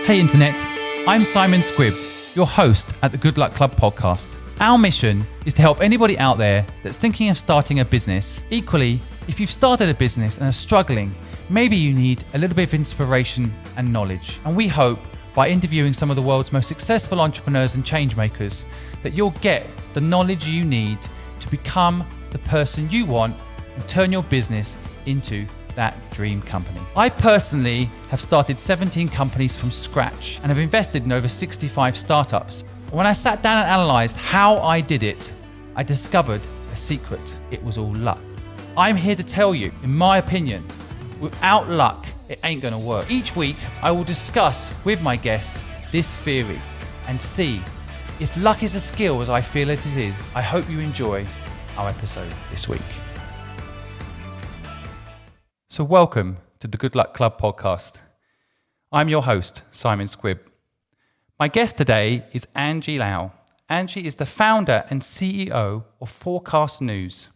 Hey Internet, I'm Simon Squibb, your host at the Good Luck Club podcast. Our mission is to help anybody out there that's thinking of starting a business. Equally, if you've started a business and are struggling, maybe you need a little bit of inspiration and knowledge. And we hope by interviewing some of the world's most successful entrepreneurs and change makers that you'll get the knowledge you need to become the person you want and turn your business into that dream company. I personally have started 17 companies from scratch and have invested in over 65 startups. When I sat down and analysed how I did it, I discovered a secret. It was all luck. I'm here to tell you, in my opinion, without luck, it ain't gonna work. Each week, I will discuss with my guests this theory and see if luck is a skill as I feel it is. I hope you enjoy our episode this week. So welcome to the Good Luck Club podcast. I'm your host, Simon Squibb. My guest today is Angie Lau. Angie is the founder and CEO of Forkast News.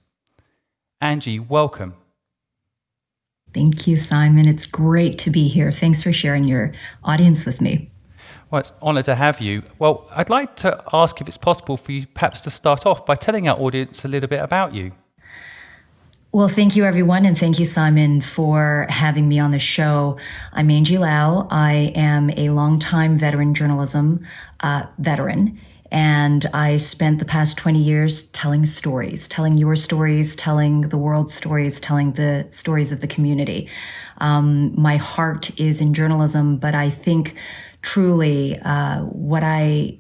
Angie, welcome. Thank you, Simon. It's great to be here. Thanks for sharing your audience with me. Well, it's an honor to have you. Well, I'd like to ask if it's possible for you perhaps to start off by telling our audience a little bit about you. Well, thank you, everyone. And thank you, Simon, for having me on the show. I'm Angie Lau. I am a longtime veteran journalism veteran. And I spent the past 20 years telling stories, telling your stories, telling the world's stories, telling the stories of the community. My heart is in journalism, but I think truly what I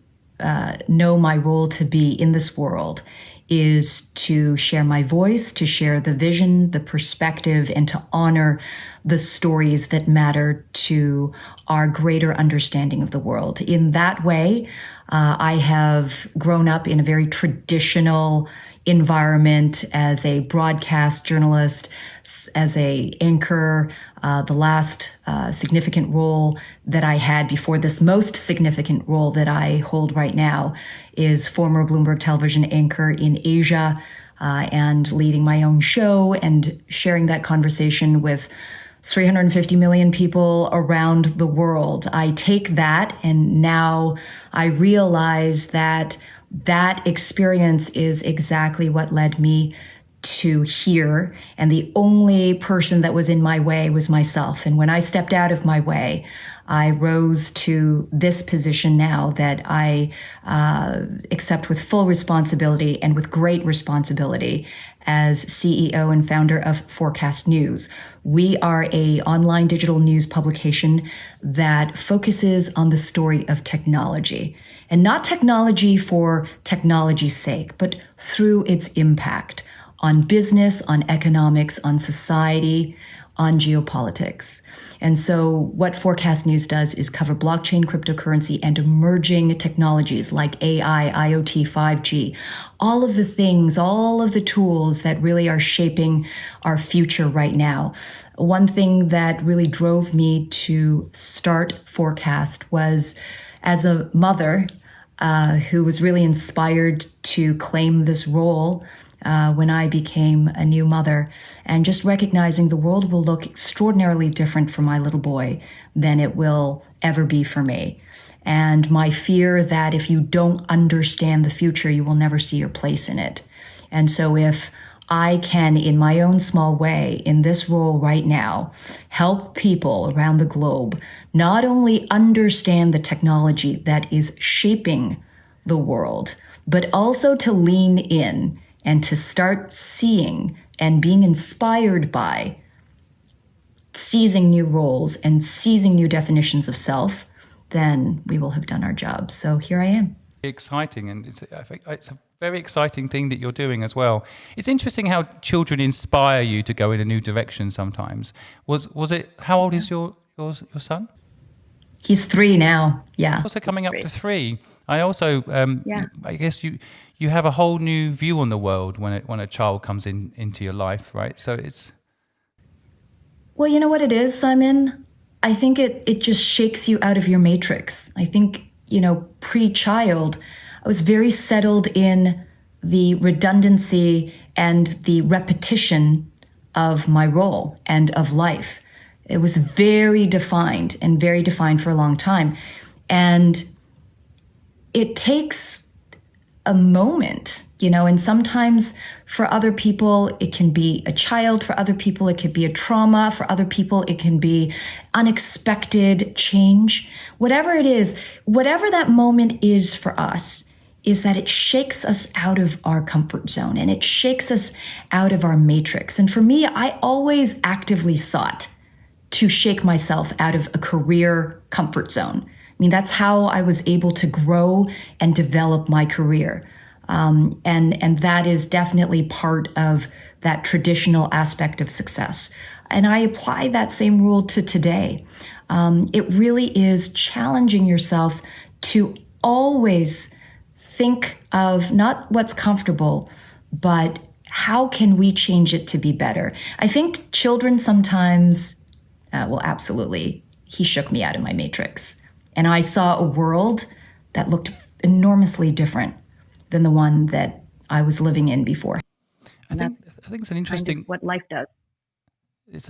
know my role to be in this world is to share my voice, to share the vision, the perspective, and to honor the stories that matter to our greater understanding of the world. In that way, I have grown up in a very traditional environment as a broadcast journalist, as a anchor. The last significant role that I had before this most significant role that I hold right now is former Bloomberg television anchor in Asia, and leading my own show and sharing that conversation with 350 million people around the world. I take that and now I realize that that experience is exactly what led me to here. And the only person that was in my way was myself. And when I stepped out of my way, I rose to this position now that I accept with full responsibility and with great responsibility as CEO and founder of Forkast News. We are an online digital news publication that focuses on the story of technology, and not technology for technology's sake, but through its impact on business, on economics, on society, on geopolitics. And so what Forkast News does is cover blockchain, cryptocurrency, and emerging technologies like AI, IoT, 5G, all of the things, all of the tools that really are shaping our future right now. One thing that really drove me to start Forkast was as a mother who was really inspired to claim this role when I became a new mother, and just recognizing the world will look extraordinarily different for my little boy than it will ever be for me. And my fear that if you don't understand the future, you will never see your place in it. And so if I can, in my own small way, in this role right now, help people around the globe not only understand the technology that is shaping the world, but also to lean in and to start seeing and being inspired by seizing new roles and seizing new definitions of self, then we will have done our job. So here I am. Exciting, and I think it's a very exciting thing that you're doing as well. It's interesting how children inspire you to go in a new direction sometimes. Was it, how old is your son? He's 3 now. Yeah. Also coming up to 3. I also, I guess you have a whole new view on the world when a child comes into your life, right? So it's. Well, you know what it is, Simon? I think it just shakes you out of your matrix. I think, pre-child, I was very settled in the redundancy and the repetition of my role and of life. It was very defined for a long time. And it takes a moment, and sometimes for other people, it can be a child. For other people, it could be a trauma. For other people, it can be unexpected change. Whatever it is, whatever that moment is for us, is that it shakes us out of our comfort zone and it shakes us out of our matrix. And for me, I always actively sought to shake myself out of a career comfort zone. I mean, that's how I was able to grow and develop my career. And that is definitely part of that traditional aspect of success. And I apply that same rule to today. It really is challenging yourself to always think of not what's comfortable, but how can we change it to be better? I think children sometimes, absolutely, he shook me out of my matrix. And I saw a world that looked enormously different than the one that I was living in before. I think it's an interesting kind of what life does. It's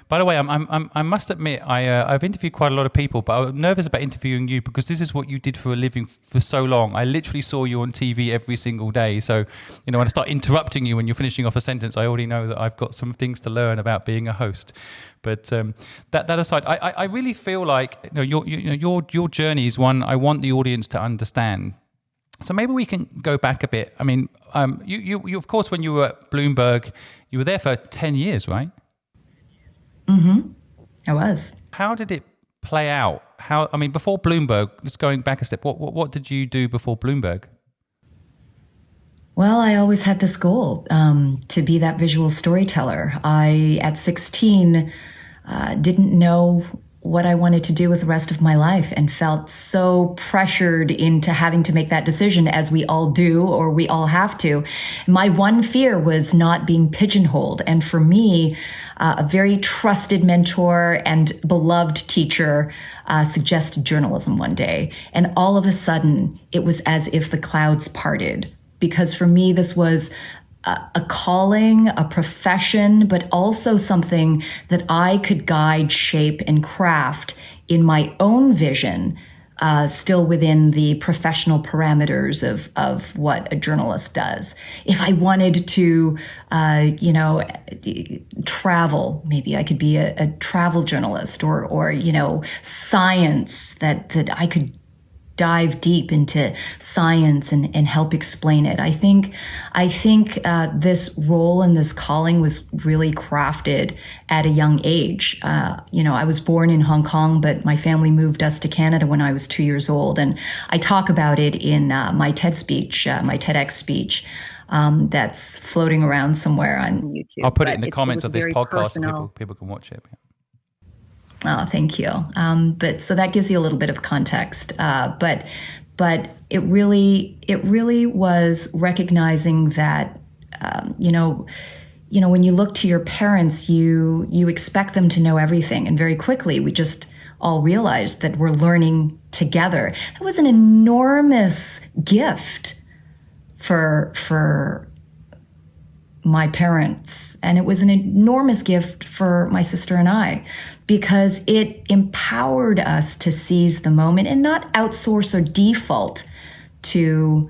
by the way, I must admit, I've interviewed quite a lot of people, but I was nervous about interviewing you because this is what you did for a living for so long. I literally saw you on TV every single day. So, when I start interrupting you when you're finishing off a sentence, I already know that I've got some things to learn about being a host. But that aside, I really feel like your journey is one I want the audience to understand. So maybe we can go back a bit. I mean, you of course, when you were at Bloomberg, you were there for 10 years, right? Mm-hmm. I was. How did it play out? Before Bloomberg, just going back a step, what did you do before Bloomberg? Well, I always had this goal to be that visual storyteller. I, at 16, didn't know what I wanted to do with the rest of my life and felt so pressured into having to make that decision, as we all do, or we all have to. My one fear was not being pigeonholed. And for me, a very trusted mentor and beloved teacher suggested journalism one day. And all of a sudden, it was as if the clouds parted. Because for me, this was a calling, a profession, but also something that I could guide, shape, and craft in my own vision, still within the professional parameters of what a journalist does. If I wanted to, travel, maybe I could be a travel journalist, or science, that I could dive deep into science and help explain it. I think this role and this calling was really crafted at a young age. I was born in Hong Kong, but my family moved us to Canada when I was 2 years old. And I talk about it in my TEDx speech. That's floating around somewhere on YouTube. I'll put it in the comments of this podcast so people can watch it. Oh, thank you. But so that gives you a little bit of context. But it really was recognizing that, when you look to your parents, you expect them to know everything. And very quickly, we just all realized that we're learning together. That was an enormous gift for my parents. And it was an enormous gift for my sister and I, because it empowered us to seize the moment and not outsource or default to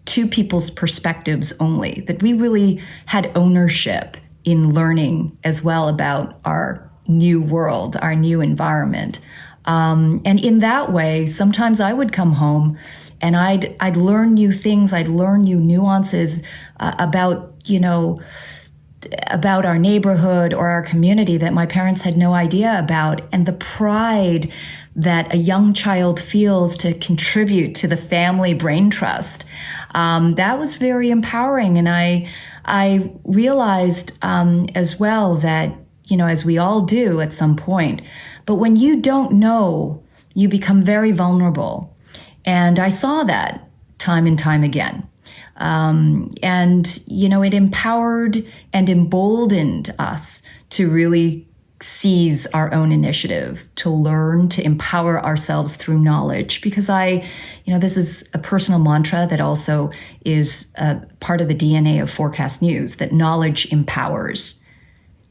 two people's perspectives only, that we really had ownership in learning as well about our new world, our new environment. And in that way, sometimes I would come home and I'd learn new things, I'd learn new nuances about our neighborhood or our community that my parents had no idea about, and the pride that a young child feels to contribute to the family brain trust. That was very empowering. And I realized as well that, as we all do at some point, but when you don't know, you become very vulnerable. And I saw that time and time again. It empowered and emboldened us to really seize our own initiative, to learn, to empower ourselves through knowledge. Because this is a personal mantra that also is part of the DNA of Forkast News, that knowledge empowers.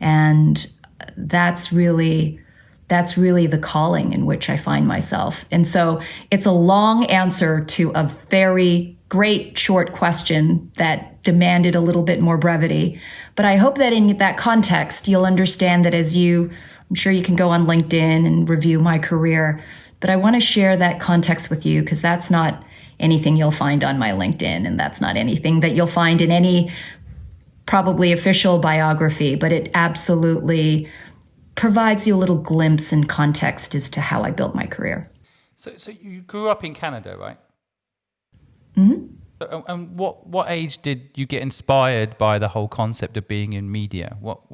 And that's really the calling in which I find myself. And so it's a long answer to a very great short question that demanded a little bit more brevity. But I hope that in that context, you'll understand that I'm sure you can go on LinkedIn and review my career, but I want to share that context with you because that's not anything you'll find on my LinkedIn, and that's not anything that you'll find in any probably official biography, but it absolutely provides you a little glimpse and context as to how I built my career. So you grew up in Canada, right? Mm-hmm. And what age did you get inspired by the whole concept of being in media? What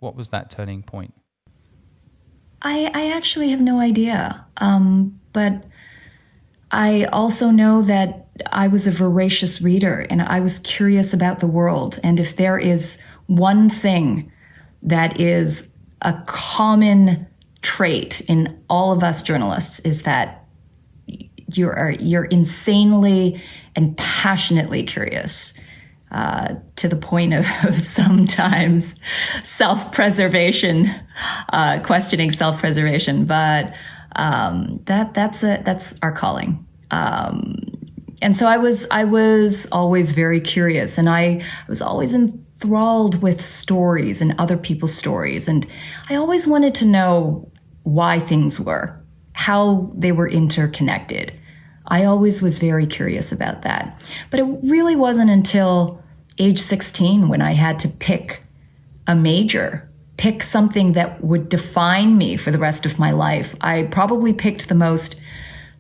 was that turning point? I actually have no idea. But I also know that I was a voracious reader and I was curious about the world. And if there is one thing that is a common trait in all of us journalists, is that you're insanely and passionately curious, to the point of sometimes self-preservation, questioning self-preservation. But that's our calling. And so I was always very curious, and I was always enthralled with stories and other people's stories. And I always wanted to know why things were, how they were interconnected. I always was very curious about that. But it really wasn't until age 16 when I had to pick a major, pick something that would define me for the rest of my life. I probably picked the most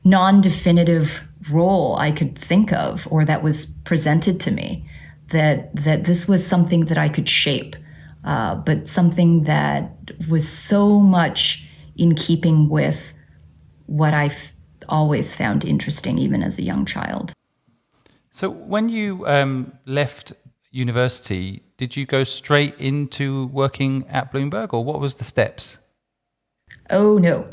non-definitive role I could think of, or that was presented to me, that this was something that I could shape, but something that was so much in keeping with what I've always found interesting, even as a young child. So when you left university, did you go straight into working at Bloomberg, or what was the steps? Oh, no.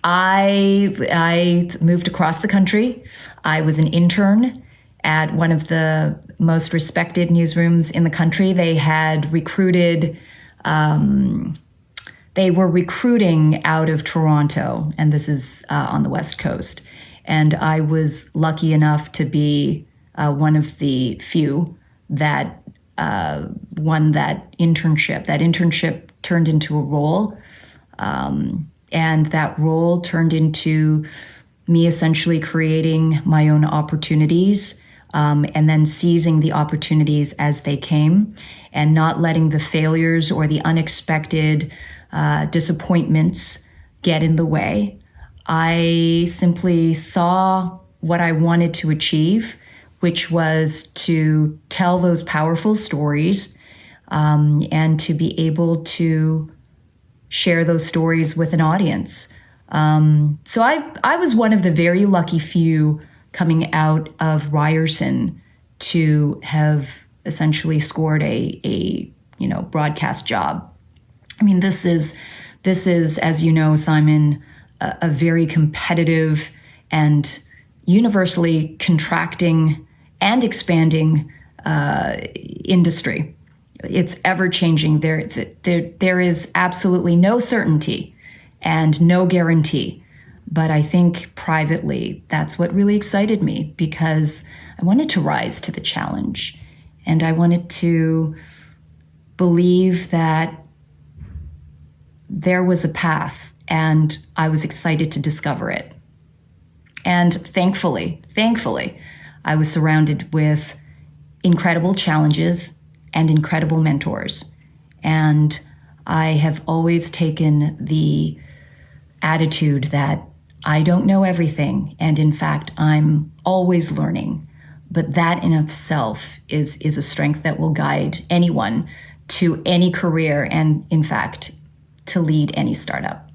I moved across the country. I was an intern at one of the most respected newsrooms in the country. They had recruited, they were recruiting out of Toronto, and this is on the West Coast. And I was lucky enough to be one of the few that won that internship. That internship turned into a role. And that role turned into me essentially creating my own opportunities, and then seizing the opportunities as they came, and not letting the failures or the unexpected disappointments get in the way. I simply saw what I wanted to achieve, which was to tell those powerful stories, and to be able to share those stories with an audience. So I was one of the very lucky few coming out of Ryerson to have essentially scored a broadcast job. I mean, this is, as you know, Simon, a very competitive and universally contracting and expanding industry. It's ever changing. There is absolutely no certainty and no guarantee. But I think privately, that's what really excited me, because I wanted to rise to the challenge, and I wanted to believe that there was a path, and I was excited to discover it. And thankfully, I was surrounded with incredible challenges and incredible mentors. And I have always taken the attitude that I don't know everything. And in fact, I'm always learning. But that in itself is a strength that will guide anyone to any career, and in fact, to lead any startup.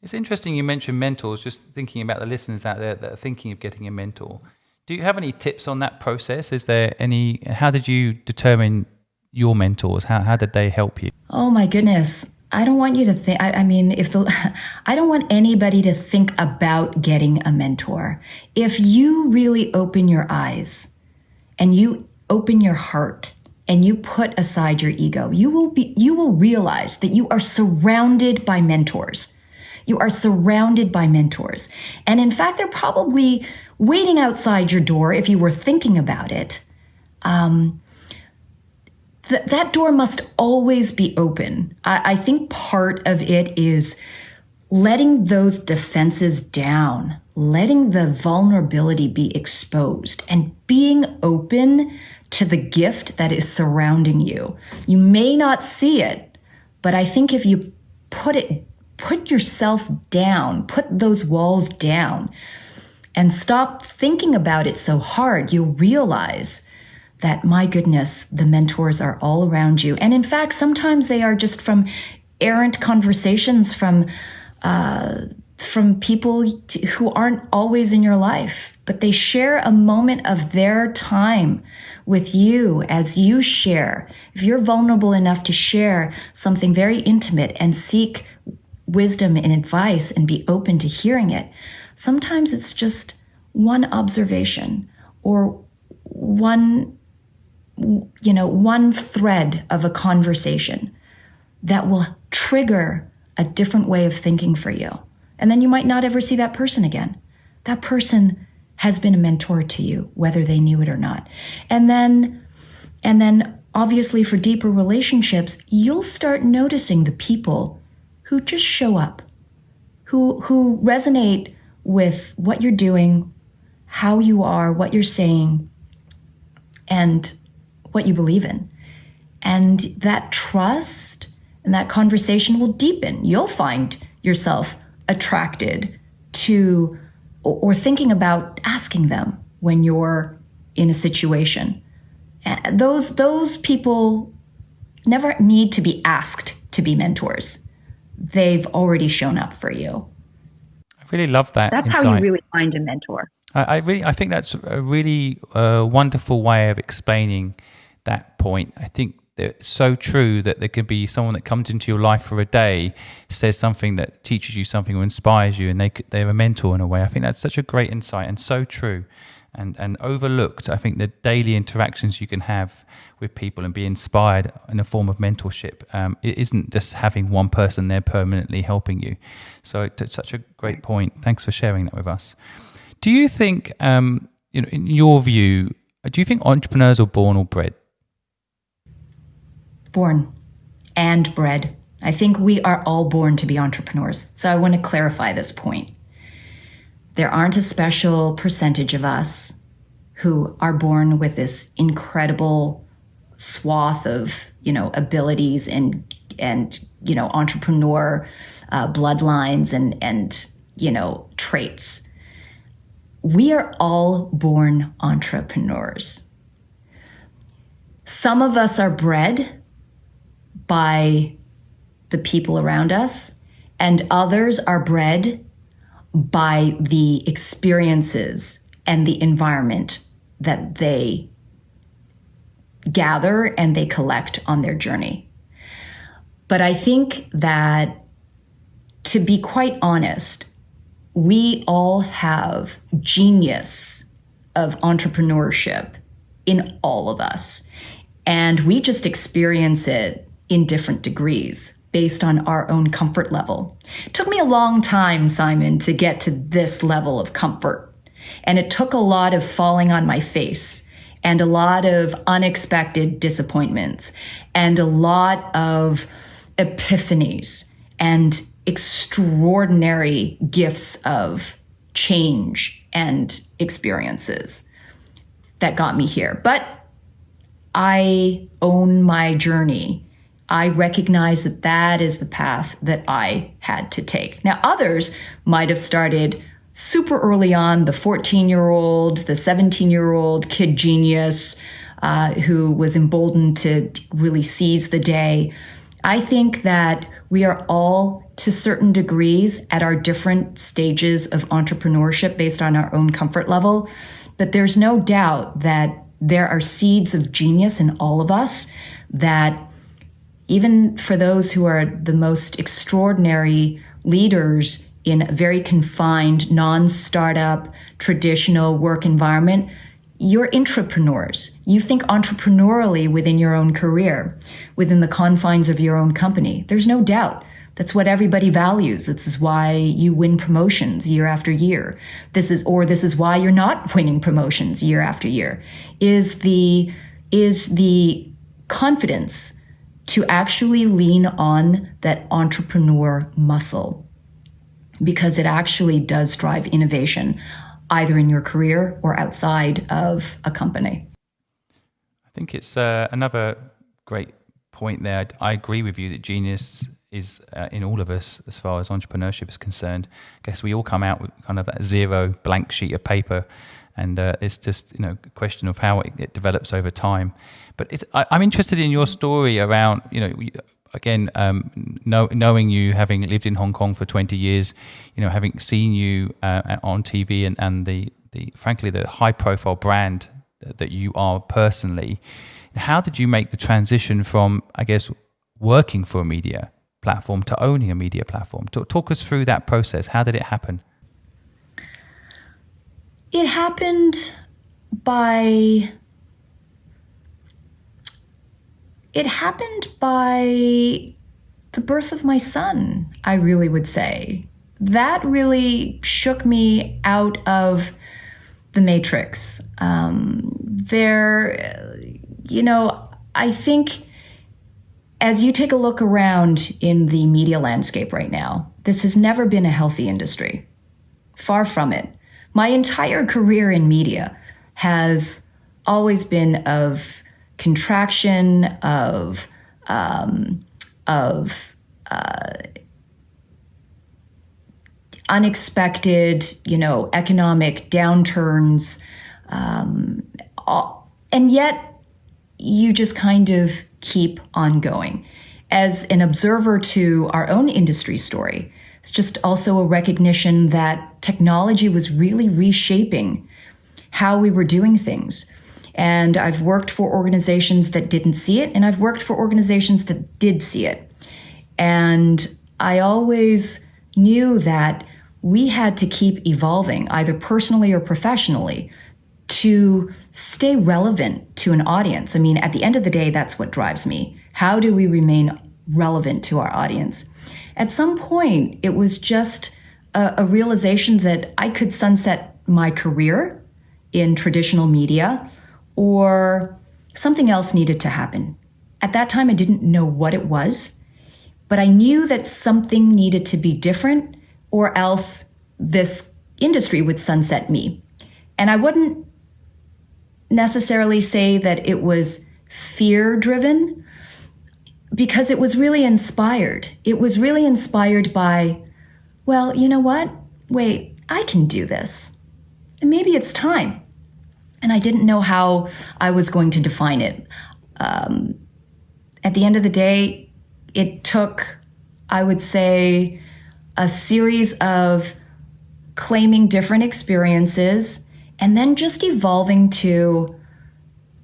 It's interesting you mentioned mentors, just thinking about the listeners out there that are thinking of getting a mentor. Do you have any tips on that process? Is there any, how did you determine your mentors? How did they help you? Oh my goodness. I don't want you to think, I don't want anybody to think about getting a mentor. If you really open your eyes and you open your heart and you put aside your ego, you will realize that you are surrounded by mentors. You are surrounded by mentors. And in fact, they're probably waiting outside your door if you were thinking about it. That door must always be open. I think part of it is letting those defenses down, letting the vulnerability be exposed, and being open to the gift that is surrounding you. You may not see it, but I think if you put yourself down, put those walls down, and stop thinking about it so hard, you'll realize that, my goodness, the mentors are all around you. And in fact, sometimes they are just from errant conversations from people who aren't always in your life, but they share a moment of their time with you as you share. If you're vulnerable enough to share something very intimate and seek wisdom and advice and be open to hearing it, sometimes it's just one observation or one thread of a conversation that will trigger a different way of thinking for you. And then you might not ever see that person again. That person has been a mentor to you, whether they knew it or not. And then obviously for deeper relationships, you'll start noticing the people who just show up, who resonate with what you're doing, how you are, what you're saying, and what you believe in. And that trust and that conversation will deepen. You'll find yourself attracted to or thinking about asking them when you're in a situation. And those people never need to be asked to be mentors. They've already shown up for you. I really love that. That's insight. how you really find a mentor. I think that's a really wonderful way of explaining that point. I think it's so true that there could be someone that comes into your life for a day, says something that teaches you something or inspires you, and they're a mentor in a way. I think that's such a great insight and so true and overlooked. I think the daily interactions you can have with people and be inspired in a form of mentorship, it isn't just having one person there permanently helping you. So it's such a great point. Thanks for sharing that with us. Do you think, in your view, do you think entrepreneurs are born or bred? Born and bred. I think we are all born to be entrepreneurs. So I want to clarify this point. There aren't a special percentage of us who are born with this incredible swath of, abilities and entrepreneur bloodlines and traits. We are all born entrepreneurs. Some of us are bred by the people around us, and others are bred by the experiences and the environment that they gather and they collect on their journey. But I think that, to be quite honest, we all have genius of entrepreneurship in all of us. And we just experience it in different degrees based on our own comfort level. It took me a long time, Simon, to get to this level of comfort. And it took a lot of falling on my face and a lot of unexpected disappointments and a lot of epiphanies and extraordinary gifts of change and experiences that got me here. But I own my journey. I recognize that that is the path that I had to take. Now, others might have started super early on, the 14-year-old, the 17-year-old kid genius who was emboldened to really seize the day. I think that we are all, to certain degrees, at our different stages of entrepreneurship based on our own comfort level. But there's no doubt that there are seeds of genius in all of us that, even for those who are the most extraordinary leaders in a very confined, non-startup, traditional work environment, you're intrapreneurs. You think entrepreneurially within your own career, within the confines of your own company. There's no doubt. That's what everybody values. This is why you win promotions year after year. This is why you're not winning promotions year after year. Is the confidence to actually lean on that entrepreneur muscle, because it actually does drive innovation, either in your career or outside of a company. I think it's another great point there. I agree with you that genius is in all of us as far as entrepreneurship is concerned. I guess we all come out with kind of that zero blank sheet of paper, and it's just a question of how it develops over time. But I'm interested in your story around again, knowing you, having lived in Hong Kong for 20 years, having seen you on TV and the frankly the high profile brand that you are personally. How did you make the transition from, I guess, working for a media platform to owning a media platform? Talk us through that process. How did it happen? It happened by the birth of my son, I really would say. That really shook me out of the matrix. I think as you take a look around in the media landscape right now, this has never been a healthy industry. Far from it. My entire career in media has always been of contraction, of unexpected, economic downturns, and yet you just kind of keep on going. As an observer to our own industry story, it's just also a recognition that technology was really reshaping how we were doing things. And I've worked for organizations that didn't see it, and I've worked for organizations that did see it. And I always knew that we had to keep evolving, either personally or professionally, to stay relevant to an audience. I mean, at the end of the day, that's what drives me. How do we remain relevant to our audience? At some point, it was just a realization that I could sunset my career in traditional media, or something else needed to happen. At that time, I didn't know what it was, but I knew that something needed to be different, or else this industry would sunset me. And I wouldn't necessarily say that it was fear-driven, because it was really inspired. It was really inspired by, well, you know what? Wait, I can do this. And maybe it's time. And I didn't know how I was going to define it. At the end of the day, it took, I would say, a series of claiming different experiences and then just evolving to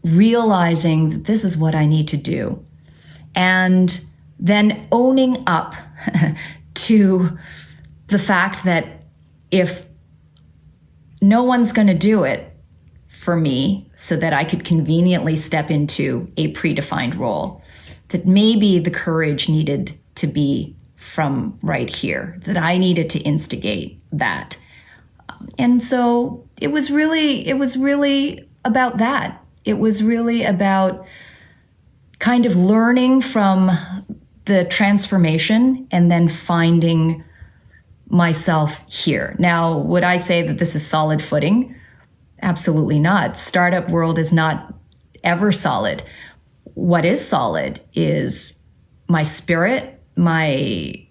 realizing that this is what I need to do. And then owning up to the fact that if no one's going to do it for me so that I could conveniently step into a predefined role, that maybe the courage needed to be from right here, that I needed to instigate that. And so it was really about that. It was really about kind of learning from the transformation and then finding myself here. Now, would I say that this is solid footing? Absolutely not. Startup world is not ever solid. What is solid is my spirit, my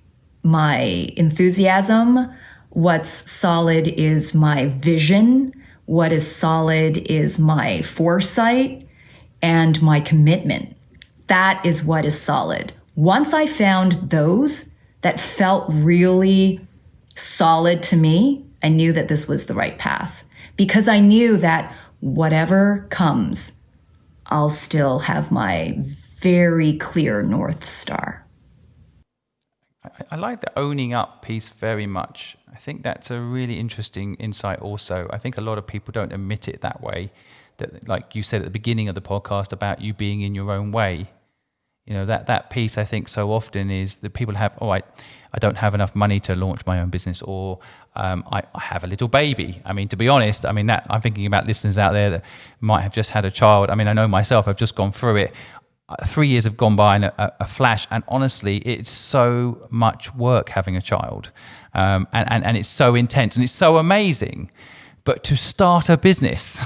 enthusiasm. What's solid is my vision. What is solid is my foresight and my commitment. That is what is solid. Once I found those that felt really solid to me, I knew that this was the right path, because I knew that whatever comes, I'll still have my very clear North Star. I like the owning up piece very much. I think that's a really interesting insight also. I think a lot of people don't admit it that way, that, like you said at the beginning of the podcast about you being in your own way. You know, that piece I think so often is that people have, I don't have enough money to launch my own business, or I have a little baby. I mean, to be honest, I mean, that I'm thinking about listeners out there that might have just had a child. I mean, I know myself, I've just gone through it. 3 years have gone by in a flash, and honestly, it's so much work having a child, and it's so intense and it's so amazing. But to start a business,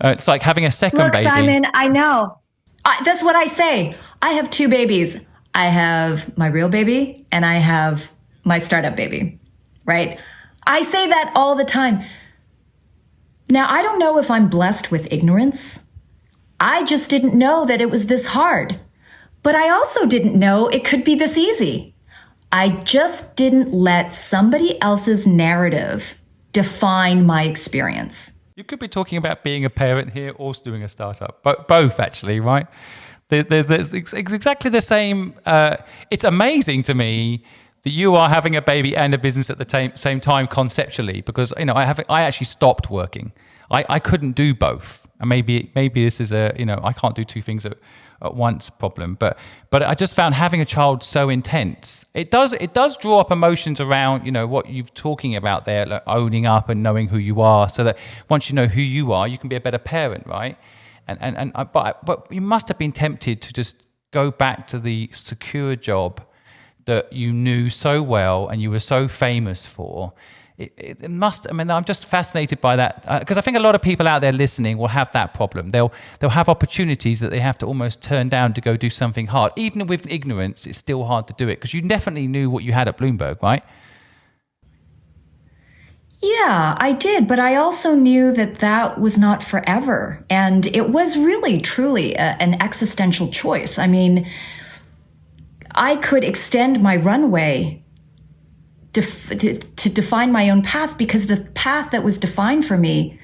it's like having a second baby. Simon, I know. That's what I say. I have 2 babies. I have my real baby and I have my startup baby, right? I say that all the time. Now, I don't know if I'm blessed with ignorance. I just didn't know that it was this hard. But I also didn't know it could be this easy. I just didn't let somebody else's narrative define my experience. You could be talking about being a parent here or doing a startup, but both actually, right? There's exactly the same. It's amazing to me that you are having a baby and a business at the same time conceptually, because I actually stopped working. I couldn't do both. And maybe this is I can't do 2 things at once problem, but I just found having a child so intense. It does draw up emotions around what you're talking about there, like owning up and knowing who you are, so that once you know who you are, you can be a better parent, right? But you must have been tempted to just go back to the secure job that you knew so well and you were so famous for. It must. I mean, I'm just fascinated by that, because I think a lot of people out there listening will have that problem. They'll have opportunities that they have to almost turn down to go do something hard. Even with ignorance, it's still hard to do it, because you definitely knew what you had at Bloomberg, right? Yeah, I did, but I also knew that was not forever, and it was really, truly an existential choice. I mean, I could extend my runway to define my own path, because the path that was defined for me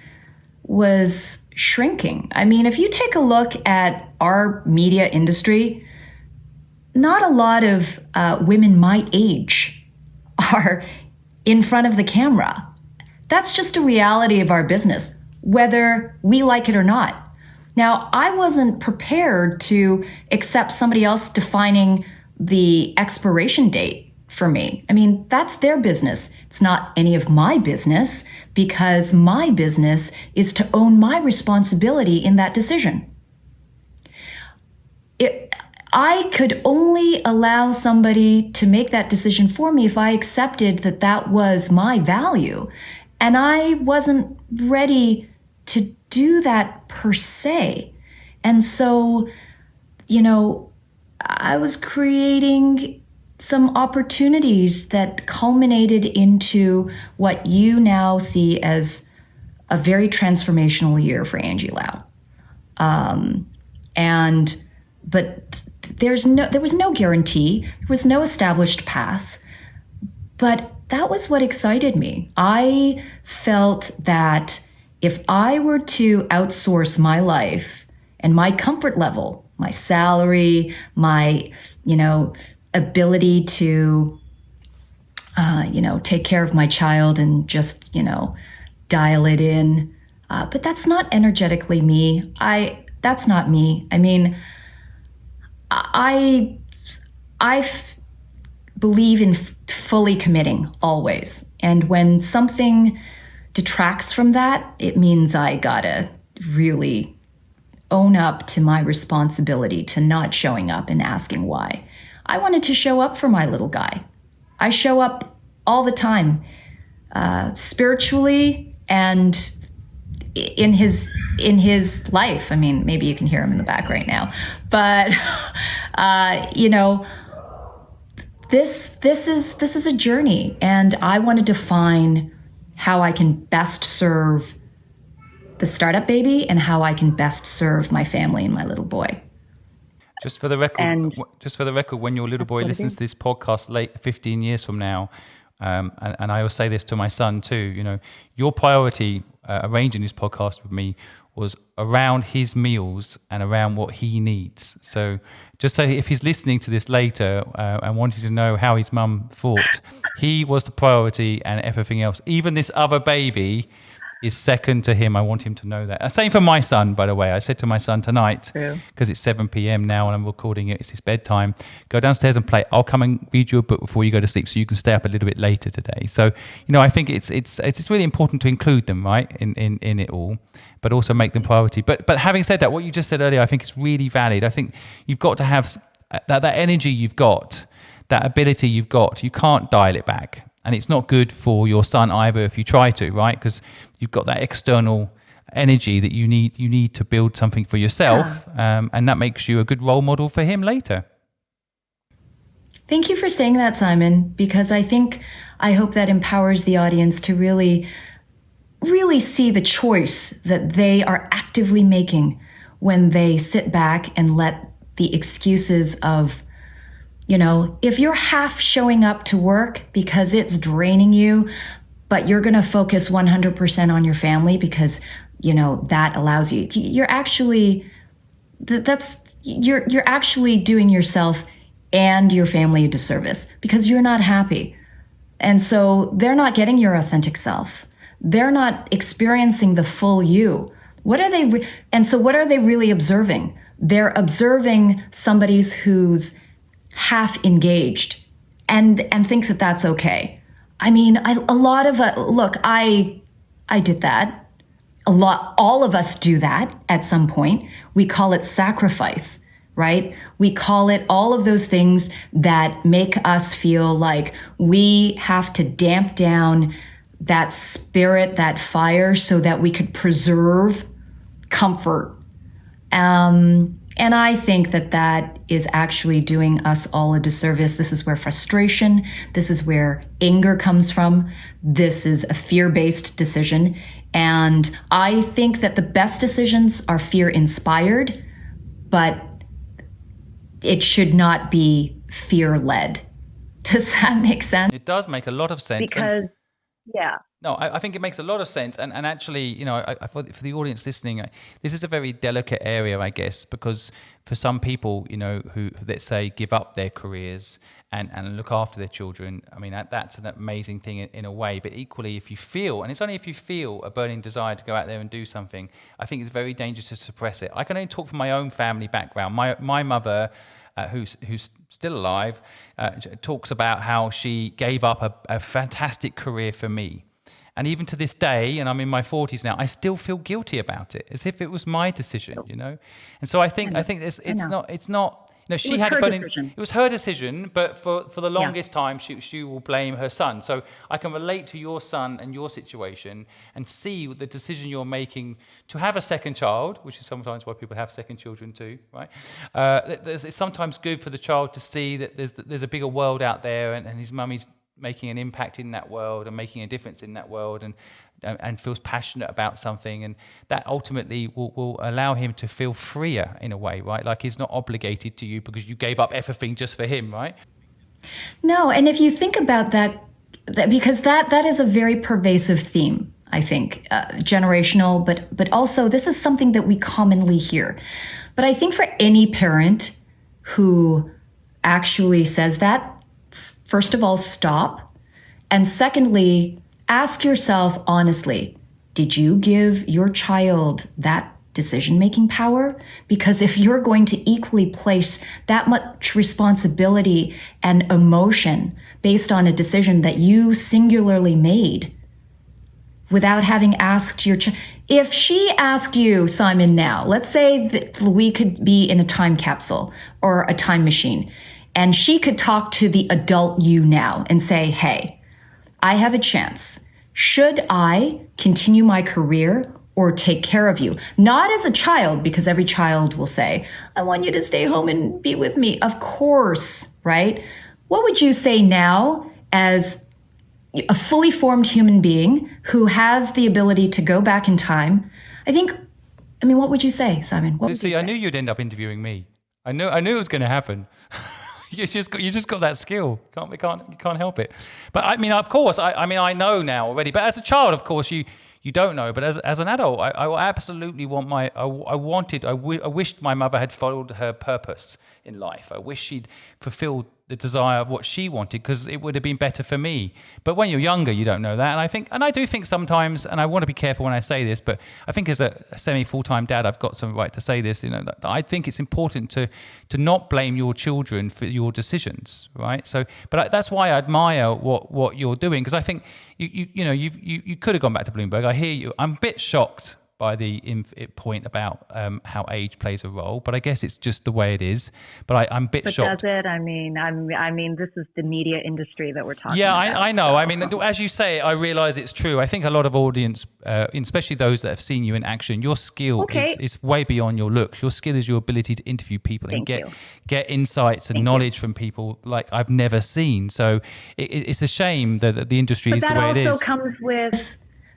was shrinking. I mean, if you take a look at our media industry, not a lot of women my age are in front of the camera. That's just a reality of our business, whether we like it or not. Now, I wasn't prepared to accept somebody else defining the expiration date for me. I mean, that's their business. It's not any of my business, because my business is to own my responsibility in that decision. I could only allow somebody to make that decision for me if I accepted that was my value. And I wasn't ready to do that per se. And so, I was creating some opportunities that culminated into what you now see as a very transformational year for Angie Lau. But there was no guarantee. There was no established path. But that was what excited me. I felt that if I were to outsource my life and my comfort level, my salary, my, ability to, take care of my child and just, dial it in. But that's not energetically me. That's not me. I mean, I believe in fully committing always. And when something detracts from that, it means I gotta really own up to my responsibility to not showing up and asking why. I wanted to show up for my little guy. I show up all the time, spiritually and in his life. I mean, maybe you can hear him in the back right now, but this is a journey, and I want to define how I can best serve the startup baby and how I can best serve my family and my little boy. Just for the record, when your little boy listens to this podcast 15 years from now, and I will say this to my son too, your priority arranging this podcast with me was around his meals and around what he needs. So just so if he's listening to this later and wanting to know how his mum thought, he was the priority and everything else. Even this other baby is second to him. I want him to know that. Same for my son, by the way. I said to my son tonight, because it's 7 p.m. now and I'm recording it, it's his bedtime, go downstairs and play. I'll come and read you a book before you go to sleep so you can stay up a little bit later today. So, I think it's really important to include them, right, in it all, but also make them priority. But having said that, what you just said earlier, I think is really valid. I think you've got to have that energy you've got, that ability you've got. You can't dial it back. And it's not good for your son either if you try to, right? Because you've got that external energy that you need to build something for yourself, and that makes you a good role model for him later. Thank you for saying that, Simon, because I hope that empowers the audience to really, really see the choice that they are actively making when they sit back and let the excuses of, if you're half showing up to work because it's draining you, but you're going to focus 100% on your family because, that allows you, you're actually doing yourself and your family a disservice because you're not happy. And so they're not getting your authentic self. They're not experiencing the full you. What are they? And so what are they really observing? They're observing somebody who's half engaged and think that that's okay. I mean, I did that. All of us do that at some point. We call it sacrifice, right? We call it all of those things that make us feel like we have to damp down that spirit, that fire, so that we could preserve comfort. And I think that is actually doing us all a disservice. This is where frustration, this is where anger comes from. This is a fear-based decision. And I think that the best decisions are fear-inspired, but it should not be fear-led. Does that make sense? It does make a lot of sense. No, I think it makes a lot of sense. And actually, for the audience listening, this is a very delicate area, I guess, because for some people, who, let's say, give up their careers and look after their children, I mean, that's an amazing thing in a way. But equally, if you feel, and it's only if you feel a burning desire to go out there and do something, I think it's very dangerous to suppress it. I can only talk from my own family background. My mother, who's still alive, talks about how she gave up a fantastic career for me. And even to this day, and I'm in my 40s now, I still feel guilty about it, as if it was my decision, And so I think it's not. She had a burning. It was her decision, but for the longest time, she will blame her son. So I can relate to your son and your situation and see the decision you're making to have a second child, which is sometimes why people have second children too, right? It's sometimes good for the child to see that there's a bigger world out there, and his mummy's making an impact in that world and making a difference in that world, and feels passionate about something, and that ultimately will allow him to feel freer in a way, right? Like he's not obligated to you because you gave up everything just for him, right? No, and if you think about that because that is a very pervasive theme, I think, generational, but also this is something that we commonly hear. But I think for any parent who actually says that, first of all, stop. And secondly, ask yourself honestly, did you give your child that decision-making power? Because if you're going to equally place that much responsibility and emotion based on a decision that you singularly made without having asked your child, if she asked you, Simon, now, let's say that we could be in a time capsule or a time machine, and she could talk to the adult you now and say, hey, I have a chance. Should I continue my career or take care of you? Not as a child, because every child will say, I want you to stay home and be with me. Of course, right? What would you say now as a fully formed human being who has the ability to go back in time? What would you say, Simon? I knew you'd end up interviewing me. I knew it was going to happen. You just got that skill. You can't help it. But of course, I know now already. But as a child, of course, you don't know. But as an adult, I absolutely want I wished my mother had followed her purpose in life. I wish she'd fulfilled the desire of what she wanted, because it would have been better for me. But when you're younger, you don't know that. And I do think sometimes, and I want to be careful when I say this, but I think as a semi-full-time dad, I've got some right to say this. That I think it's important to not blame your children for your decisions, right? So, but that's why I admire what you're doing, because I think you could have gone back to Bloomberg. I hear you. I'm a bit shocked by the point about how age plays a role, but I guess it's just the way it is. But I'm a bit shocked. Does it? I mean, this is the media industry that we're talking about. Yeah, I know. So. I mean, as you say, I realize it's true. I think a lot of audience, especially those that have seen you in action, your skill is way beyond your looks. Your skill is your ability to interview people and get insights and knowledge from people like I've never seen. So it's a shame that the industry is the way it is. That also comes with...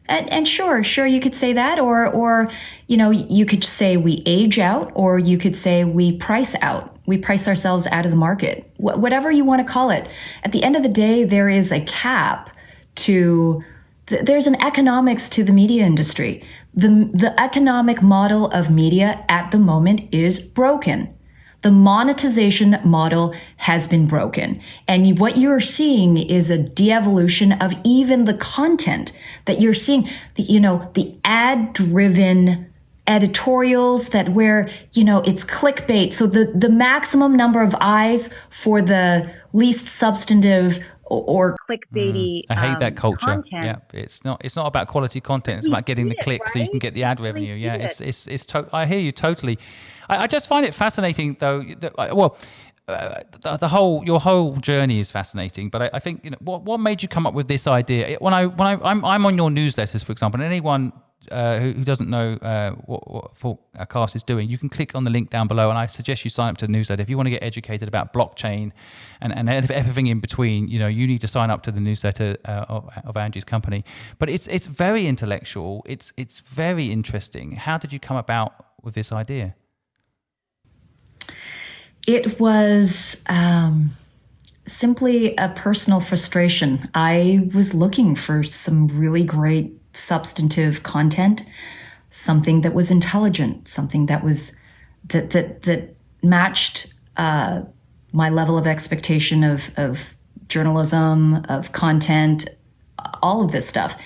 And sure, you could say that, or you could say we age out, or you could say we price out. We price ourselves out of the market. Whatever you want to call it. At the end of the day, there is a cap to. There's an economics to the media industry. The economic model of media at the moment is broken. The monetization model has been broken. And what you're seeing is a de-evolution of even the content that you're seeing, the ad-driven editorials that where, it's clickbait. So the maximum number of eyes for the least substantive or clickbaity I hate that culture. Content. Yeah, it's not about quality content. It's about getting the clicks, right? So you can get the ad revenue. Yeah, I hear you totally. I just find it fascinating, though. Well, your whole journey is fascinating. But I think what made you come up with this idea? When I'm on your newsletters, for example, and anyone who doesn't know what Forkast is doing, you can click on the link down below, and I suggest you sign up to the newsletter if you want to get educated about blockchain and everything in between. You need to sign up to the newsletter of Angie's company. But it's very intellectual. It's very interesting. How did you come about with this idea? It was simply a personal frustration. I was looking for some really great substantive content, something that was intelligent, something that was that matched my level of expectation of journalism, of content, all of this stuff.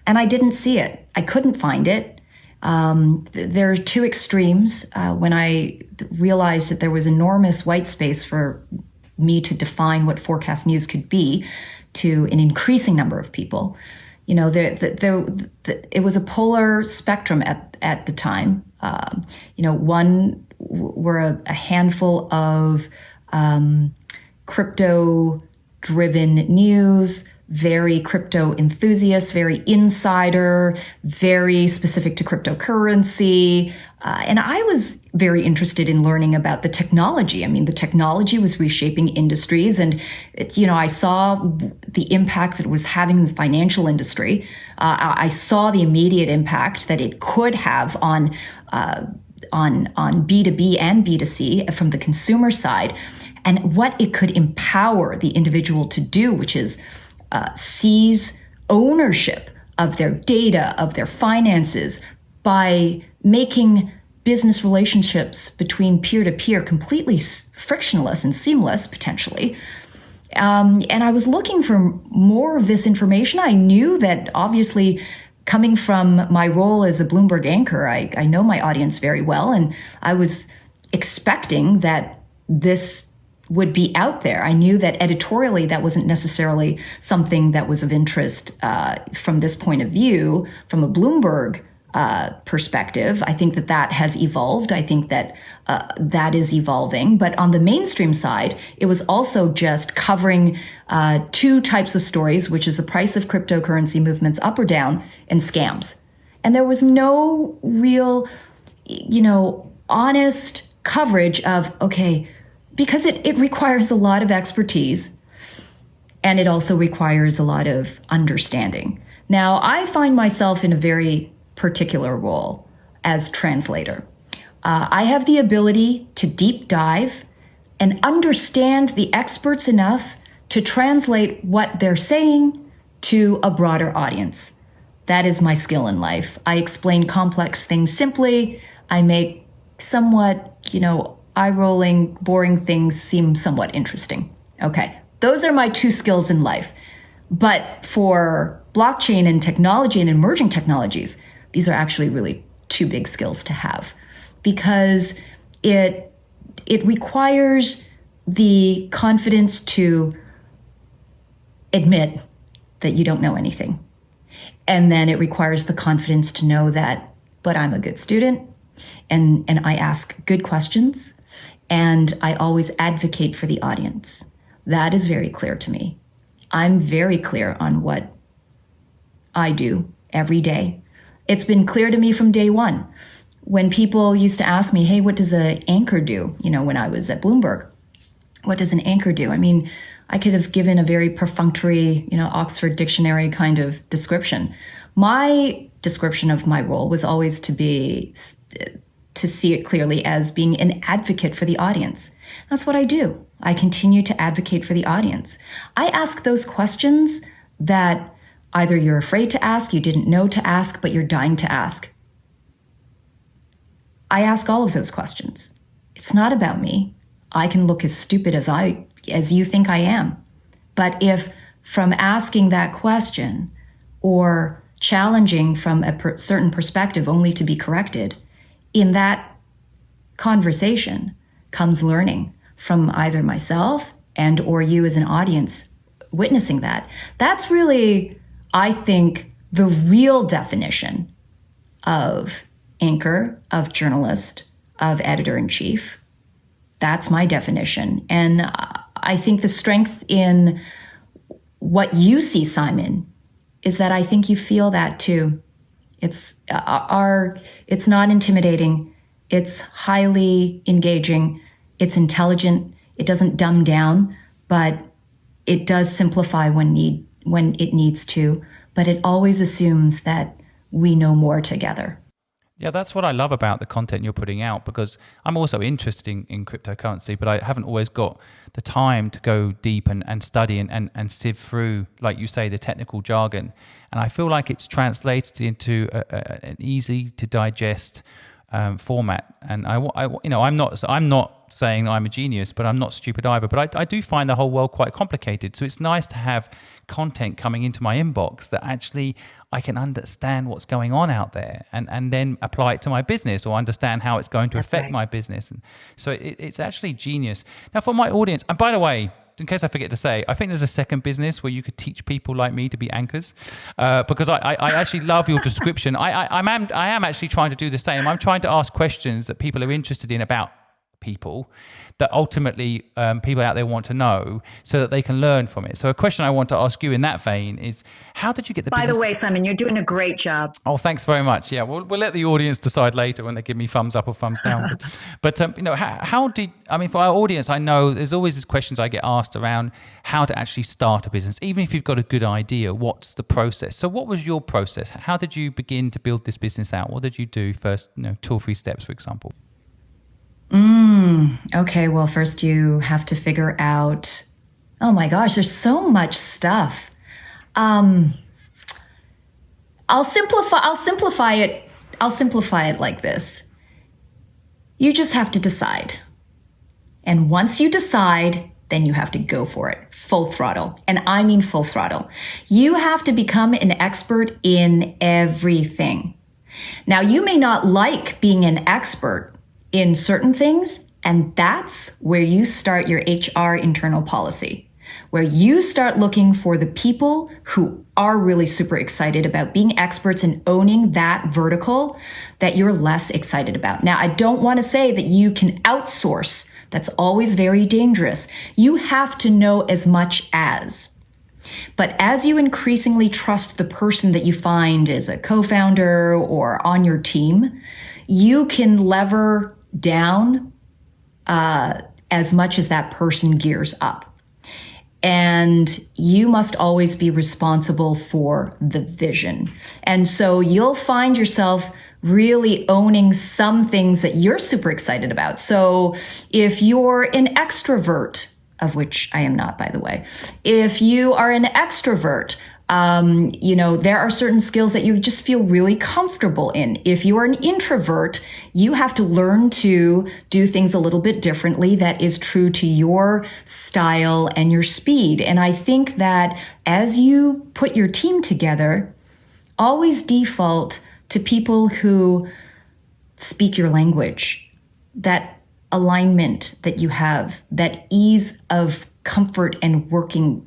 And I didn't see it. I couldn't find it. There are two extremes. When I realized that there was enormous white space for me to define what Forkast News could be to an increasing number of people, it was a polar spectrum at the time. One were a handful of crypto-driven news, very crypto enthusiast, very insider, very specific to cryptocurrency. And I was very interested in learning about the technology. I mean, the technology was reshaping industries. And, I saw the impact that it was having in the financial industry. I saw the immediate impact that it could have on B2B and B2C from the consumer side, and what it could empower the individual to do, which is seize ownership of their data, of their finances, by making business relationships between peer-to-peer completely frictionless and seamless, potentially. And I was looking for more of this information. I knew that, obviously, coming from my role as a Bloomberg anchor, I know my audience very well, and I was expecting that this would be out there. I knew that editorially that wasn't necessarily something that was of interest from this point of view, from a Bloomberg perspective. I think that has evolved. I think that that is evolving. But on the mainstream side, it was also just covering two types of stories, which is the price of cryptocurrency movements up or down and scams. And there was no real, honest coverage of, because it requires a lot of expertise, and it also requires a lot of understanding. Now, I find myself in a very particular role as translator. I have the ability to deep dive and understand the experts enough to translate what they're saying to a broader audience. That is my skill in life. I explain complex things simply. I make somewhat, eye-rolling, boring things seem somewhat interesting. Okay, those are my two skills in life. But for blockchain and technology and emerging technologies, these are actually really two big skills to have, because it requires the confidence to admit that you don't know anything. And then it requires the confidence to know that, but I'm a good student and I ask good questions and I always advocate for the audience. That is very clear to me. I'm very clear on what I do every day. It's been clear to me from day one. When people used to ask me, hey, what does an anchor do? When I was at Bloomberg, what does an anchor do? I mean, I could have given a very perfunctory, Oxford Dictionary kind of description. My description of my role was always to see it clearly as being an advocate for the audience. That's what I do. I continue to advocate for the audience. I ask those questions that either you're afraid to ask, you didn't know to ask, but you're dying to ask. I ask all of those questions. It's not about me. I can look as stupid as you think I am. But if from asking that question or challenging from a certain perspective only to be corrected, in that conversation comes learning from either myself and or you as an audience witnessing that. That's really, I think, the real definition of anchor, of journalist, of editor-in-chief. That's my definition. And I think the strength in what you see, Simon, is that I think you feel that too. It's not intimidating. It's highly engaging. It's intelligent. It doesn't dumb down, but it does simplify when it needs to. But it always assumes that we know more together. Yeah, that's what I love about the content you're putting out, because I'm also interested in cryptocurrency, but I haven't always got the time to go deep and study and sieve through, like you say, the technical jargon. And I feel like it's translated into an easy to digest format. And I'm not saying I'm a genius, but I'm not stupid either. But I do find the whole world quite complicated. So it's nice to have content coming into my inbox that actually I can understand what's going on out there and then apply it to my business or understand how it's going to affect my business. And so it's actually genius. Now for my audience, and by the way, in case I forget to say, I think there's a second business where you could teach people like me to be anchors, because I actually love your description. I am actually trying to do the same. I'm trying to ask questions that people are interested in about people that ultimately people out there want to know so that they can learn from it. So a question I want to ask you in that vein is, how did you get the business? By the way, Simon, you're doing a great job. Oh, thanks very much. Yeah, we'll let the audience decide later when they give me thumbs up or thumbs down. But for our audience, I know there's always these questions I get asked around how to actually start a business. Even if you've got a good idea, what's the process? So what was your process? How did you begin to build this business out? What did you do first, 2 or 3 steps, for example? Okay, well, first you have to figure out, oh my gosh, there's so much stuff. I'll simplify it like this. You just have to decide. And once you decide, then you have to go for it, full throttle. And I mean full throttle. You have to become an expert in everything. Now, you may not like being an expert in certain things, and that's where you start your HR internal policy, where you start looking for the people who are really super excited about being experts and owning that vertical that you're less excited about. Now, I don't want to say that you can outsource. That's always very dangerous. You have to know as much as. But as you increasingly trust the person that you find as a co-founder or on your team, you can lever down as much as that person gears up. And you must always be responsible for the vision. And so you'll find yourself really owning some things that you're super excited about. So if you're an extrovert, of which I am not, by the way, if you are an extrovert, There are certain skills that you just feel really comfortable in. If you are an introvert, you have to learn to do things a little bit differently that is true to your style and your speed. And I think that as you put your team together, always default to people who speak your language, that alignment that you have, that ease of comfort and working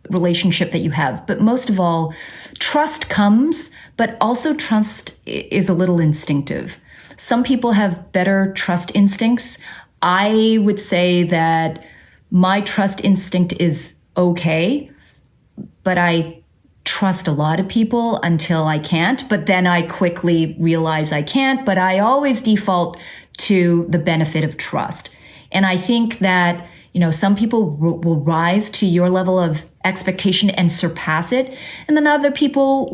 relationship that you have. But most of all, trust comes, but also trust is a little instinctive. Some people have better trust instincts. I would say that my trust instinct is okay, but I trust a lot of people until I can't, but then I quickly realize I can't, but I always default to the benefit of trust. And I think that, some people will rise to your level of expectation and surpass it, and then other people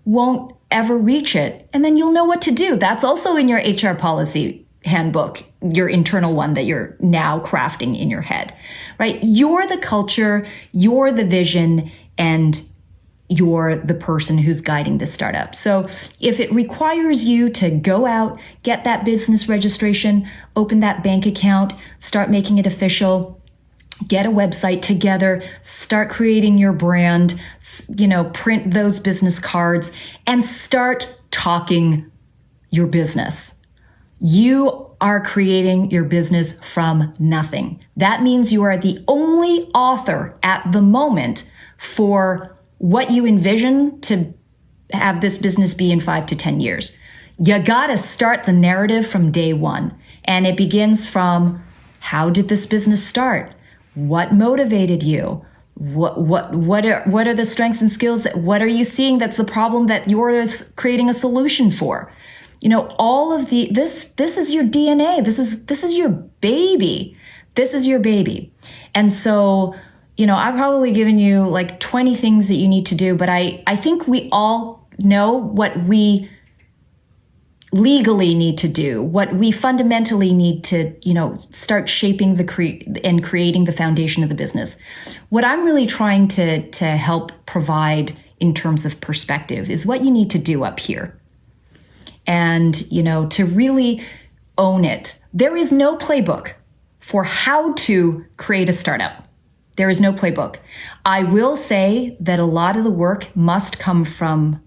won't ever reach it. And then you'll know what to do. That's also in your HR policy handbook, your internal one that you're now crafting in your head, right? You're the culture, you're the vision, and you're the person who's guiding the startup. So if it requires you to go out, get that business registration, open that bank account, start making it official, get a website together, start creating your brand, print those business cards, and start talking your business. You are creating your business from nothing. That means you are the only author at the moment for what you envision to have this business be in 5 to 10 years. You gotta start the narrative from day one. And it begins from, how did this business start? What motivated you? What are the strengths and skills what are you seeing that's the problem that you're creating a solution for? All of this is your DNA. This is your baby. This is your baby. And so, I've probably given you like 20 things that you need to do, but I think we all know what we legally need to do, what we fundamentally need to, start shaping and creating the foundation of the business. What I'm really trying to help provide in terms of perspective is what you need to do up here. And, to really own it. There is no playbook for how to create a startup. There is no playbook. I will say that a lot of the work must come from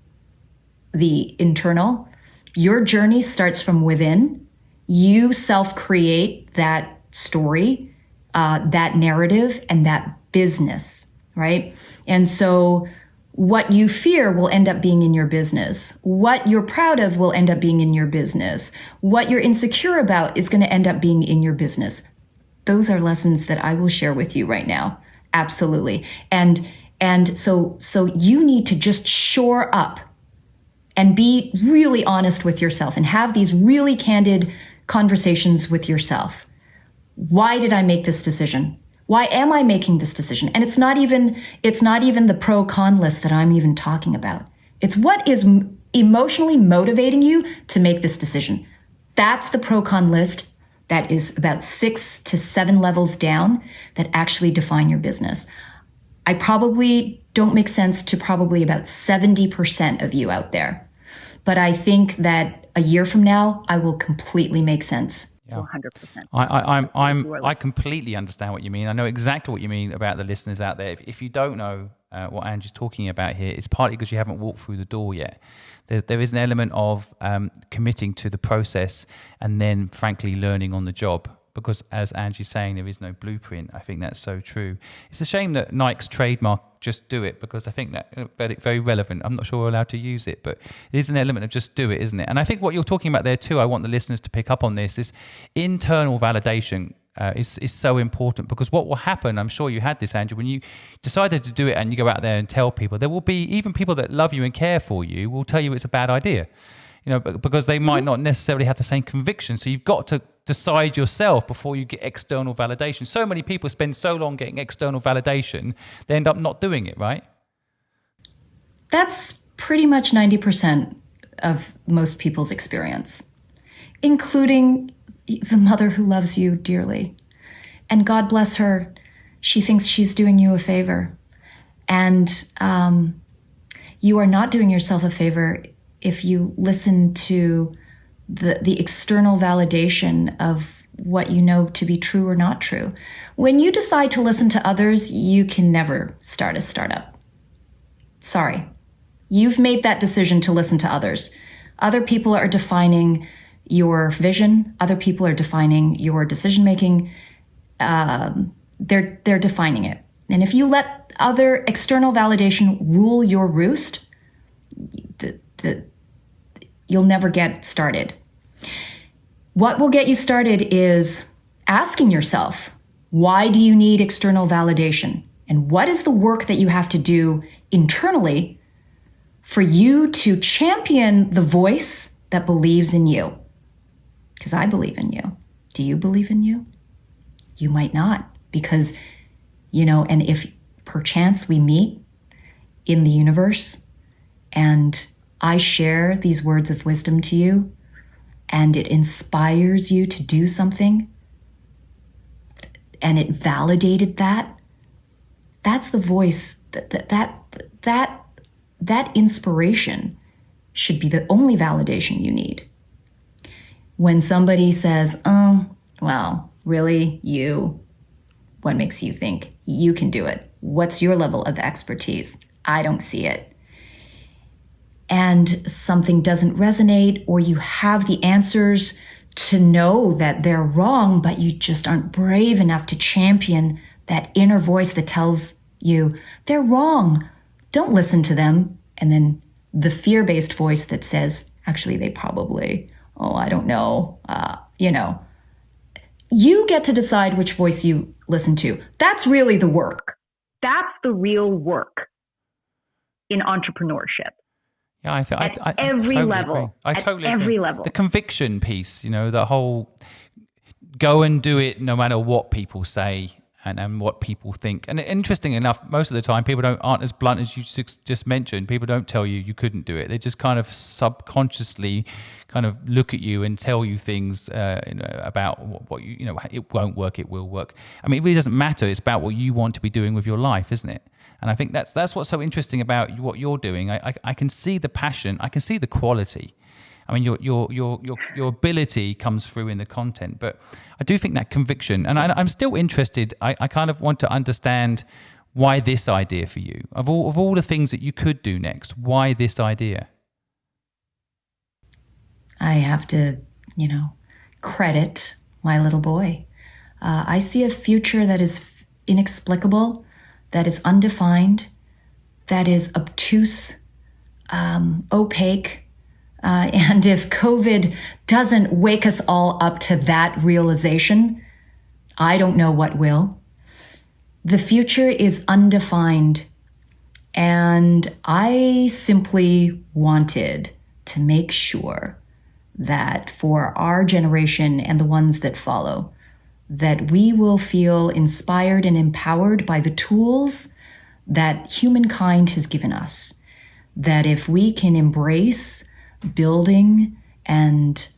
the internal. Your journey starts from within. You self-create that story, that narrative, and that business, right? And so what you fear will end up being in your business. What you're proud of will end up being in your business. What you're insecure about is going to end up being in your business. Those are lessons that I will share with you right now. Absolutely. And so you need to just shore up and be really honest with yourself and have these really candid conversations with yourself. Why did I make this decision? Why am I making this decision? And it's not even the pro-con list that I'm even talking about. It's what is emotionally motivating you to make this decision. That's the pro-con list. That is about 6 to 7 levels down that actually define your business. I probably don't make sense to probably about 70% of you out there. But I think that a year from now, I will completely make sense. Yeah. 100%. I completely understand what you mean. I know exactly what you mean about the listeners out there. If you don't know what Angie's talking about here, it's partly because you haven't walked through the door yet. There is an element of committing to the process and then, frankly, learning on the job. Because as Angie's saying, there is no blueprint. I think that's so true. It's a shame that Nike's trademark "just do it," because I think that very, very relevant. I'm not sure we're allowed to use it, but it is an element of just do it, isn't it? And I think what you're talking about there too, I want the listeners to pick up on this, is internal validation is so important, because what will happen, I'm sure you had this, Angie, when you decided to do it and you go out there and tell people, there will be even people that love you and care for you will tell you it's a bad idea, because they might not necessarily have the same conviction. So you've got to decide yourself before you get external validation. So many people spend so long getting external validation, they end up not doing it, right? That's pretty much 90% of most people's experience, including the mother who loves you dearly. And God bless her, she thinks she's doing you a favor. And you are not doing yourself a favor if you listen to the external validation of what you know to be true or not true. When you decide to listen to others, you can never start a startup. Sorry. You've made that decision to listen to others. Other people are defining your vision. Other people are defining your decision making. They're defining it. And if you let other external validation rule your roost, you'll never get started. What will get you started is asking yourself, why do you need external validation? And what is the work that you have to do internally for you to champion the voice that believes in you? Because I believe in you. Do you believe in you? You might not, because, and if perchance we meet in the universe and I share these words of wisdom to you and it inspires you to do something and it validated that's the voice that inspiration should be the only validation you need. When somebody says, well, really, you, what makes you think you can do it? What's your level of expertise? I don't see it. And something doesn't resonate, or you have the answers to know that they're wrong, but you just aren't brave enough to champion that inner voice that tells you they're wrong. Don't listen to them. And then the fear-based voice that says, actually, they probably, I don't know, You get to decide which voice you listen to. That's really the work. That's the real work in entrepreneurship. Yeah, I every totally level. Agree. I totally every agree. level. The conviction piece, the whole go and do it no matter what people say and what people think. And interesting enough, most of the time people aren't as blunt as you just mentioned. People don't tell you couldn't do it. They just kind of subconsciously kind of look at you and tell you things about what it won't work, it will work. I mean, it really doesn't matter. It's about what you want to be doing with your life, isn't it? And I think that's what's so interesting about what you're doing. I can see the passion. I can see the quality. I mean, your ability comes through in the content, but I do think that conviction, and I'm still interested. I kind of want to understand why this idea for you, of all the things that you could do next. Why this idea? I have to, credit my little boy. I see a future that is inexplicable, that is undefined, that is obtuse, opaque. And if COVID doesn't wake us all up to that realization, I don't know what will. The future is undefined, and I simply wanted to make sure that for our generation and the ones that follow, that we will feel inspired and empowered by the tools that humankind has given us. That if we can embrace building and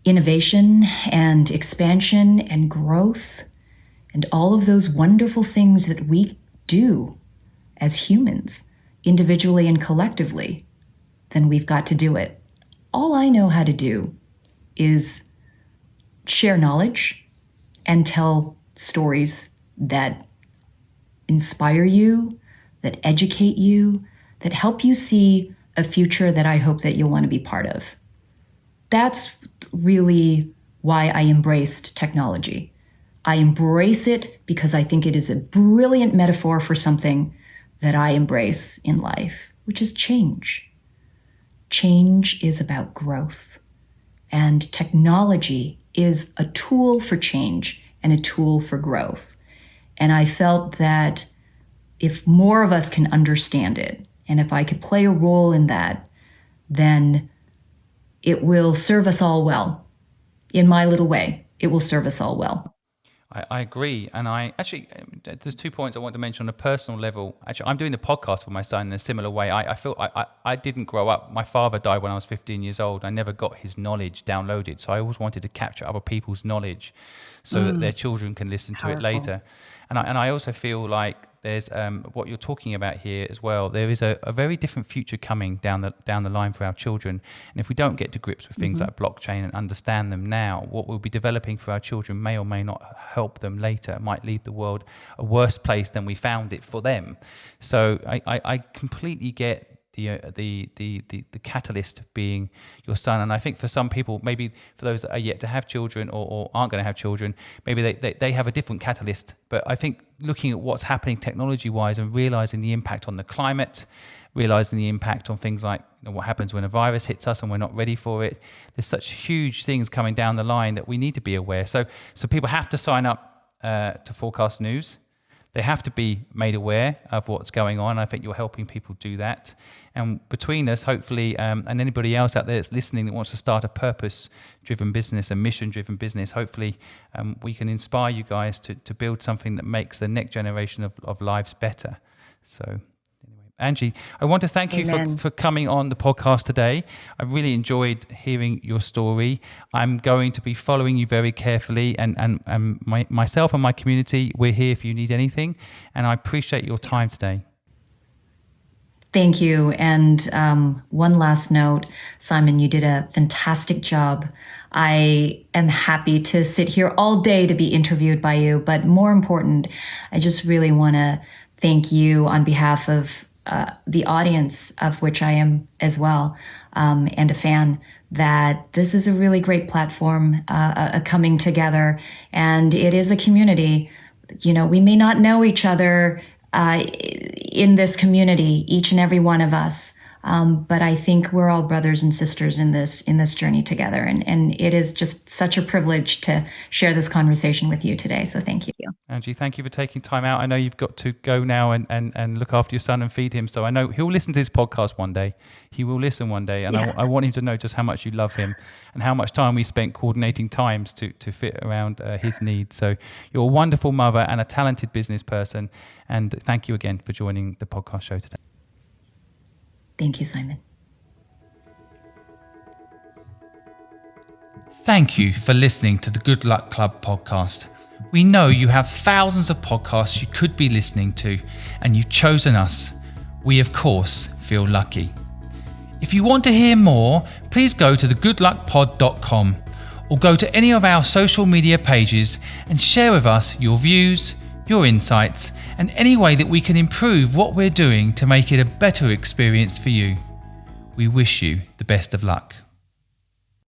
innovation and expansion and growth and all of those wonderful things that we do as humans, individually and collectively, then we've got to do it. All I know how to do is share knowledge and tell stories that inspire you, that educate you, that help you see a future that I hope that you'll want to be part of. That's really why I embraced technology. I embrace it because I think it is a brilliant metaphor for something that I embrace in life, which is change. Change is about growth, and technology is a tool for change and a tool for growth. And I felt that if more of us can understand it, and if I could play a role in that, then it will serve us all well. In my little way, it will serve us all well. I agree. And there's 2 points I want to mention on a personal level. Actually, I'm doing the podcast for my son in a similar way. I feel I didn't grow up. My father died when I was 15 years old. I never got his knowledge downloaded. So I always wanted to capture other people's knowledge so that their children can listen to it later. And I also feel like there's what you're talking about here as well. There is a very different future coming down the line for our children. And if we don't get to grips with things like blockchain and understand them now, what we'll be developing for our children may or may not help them later. It might leave the world a worse place than we found it for them. So I completely get the catalyst being your son. And I think for some people, maybe for those that are yet to have children or aren't going to have children, maybe they have a different catalyst. But I think looking at what's happening technology wise and realizing the impact on the climate, realizing the impact on things like what happens when a virus hits us and we're not ready for it, there's such huge things coming down the line that we need to be aware. So people have to sign up to Forkast News. They have to be made aware of what's going on. I think you're helping people do that. And between us, hopefully, and anybody else out there that's listening that wants to start a purpose-driven business, a mission-driven business, hopefully we can inspire you guys to build something that makes the next generation of lives better. So Angie, I want to thank you for coming on the podcast today. I really enjoyed hearing your story. I'm going to be following you very carefully, and myself and my community, we're here if you need anything. And I appreciate your time today. Thank you. And one last note, Simon, you did a fantastic job. I am happy to sit here all day to be interviewed by you. But more important, I just really want to thank you on behalf of the audience, of which I am as well, and a fan, that this is a really great platform, a coming together, and it is a community. You know, we may not know each other in this community, each and every one of us, but I think we're all brothers and sisters in this journey together, and it is just such a privilege to share this conversation with you today. So thank you. Angie, thank you for taking time out. I know you've got to go now and look after your son and feed him. So I know he'll listen to this podcast one day. He will listen one day. And I want him to know just how much you love him and how much time we spent coordinating times to fit around his needs. So you're a wonderful mother and a talented business person. And thank you again for joining the podcast show today. Thank you, Simon. Thank you for listening to the Good Luck Club podcast. We know you have thousands of podcasts you could be listening to, and you've chosen us. We, of course, feel lucky. If you want to hear more, please go to thegoodluckpod.com or go to any of our social media pages and share with us your views, your insights, and any way that we can improve what we're doing to make it a better experience for you. We wish you the best of luck.